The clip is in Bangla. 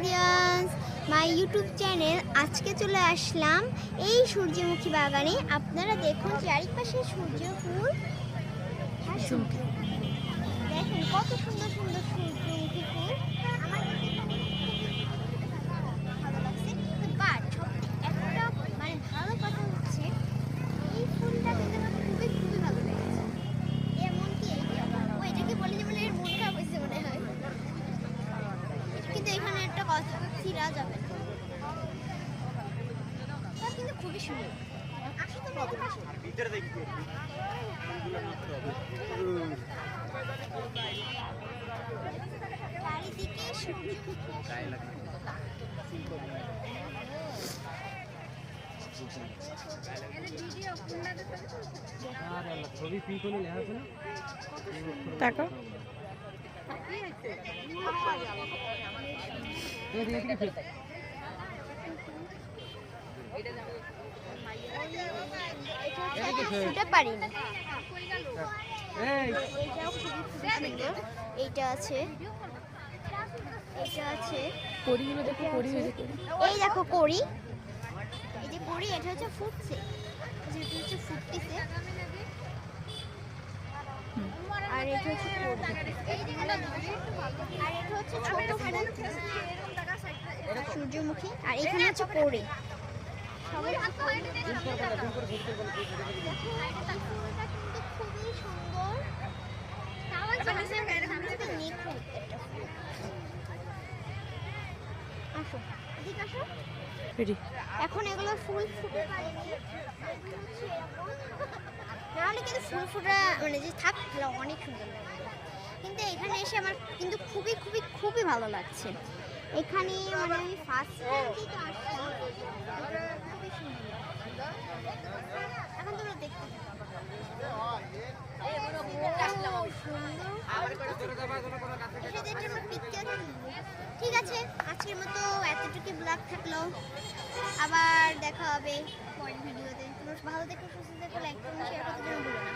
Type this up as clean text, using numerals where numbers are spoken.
Audience, my YouTube channel. আজকে চলে আসলাম এই সূর্যমুখী বাগানে। আপনারা দেখুন চারিপাশে সূর্যফুল, দেখেন কত সুন্দর সুন্দর সূর্যমুখী ফুল। আমার কাছে এখানে ভালো লাগছে। বাট একটা মানে ভালো কথা হচ্ছে এই ফুলটা কিন্তু আমার খুবই খুবই ভালো লেগেছে। এমনকি এটাকে বলে যে মানে এর মন খারাপ হয়েছে মনে হয়, কিন্তু এখানে একটা কথা ছিঁড়া যাবে না, কিন্তু খুবই সুন্দর। আসো তো ভিতরে দেখি চারিদিকে ছবি পিক হলে লেখা আছে না দেখো শুতে পারিনি। এইটা আছে, এটা আছে, কড়িগুলো দেখো, কড়ি হয়েছে। এই দেখো কড়ি, এই যে কড়ি, এটা হচ্ছে ফুটছে, যেটা হচ্ছে ফুটতেছে। আর এটা হচ্ছে আর এটা হচ্ছে ছোট সূর্যমুখী। আর এখানে হচ্ছে কড়ি। সবাই খুবই সুন্দর। আসো, এদিকে আসো। এখন এগুলো ফুল ফুটে পারেনি, নাহলে কিন্তু ফুল ফুটা মানে যে থাকলো অনেক সুন্দর লাগবে। কিন্তু এখানে এসে আমার কিন্তু খুবই খুবই খুবই ভালো লাগছে। এখানে মানে আমি ফার্স্ট টাইমই তো আসলাম, খুবই সুন্দর। এখন তোমরা দেখতে ঠিক আছে, আজকের মতো এতটুকু ব্লগ থাকলো। আবার দেখা হবে পরের ভিডিওতে। তোমরা ভালো দেখো, সুস্থ দেখো, লাইক করো, শেয়ার করতে ভুলো না।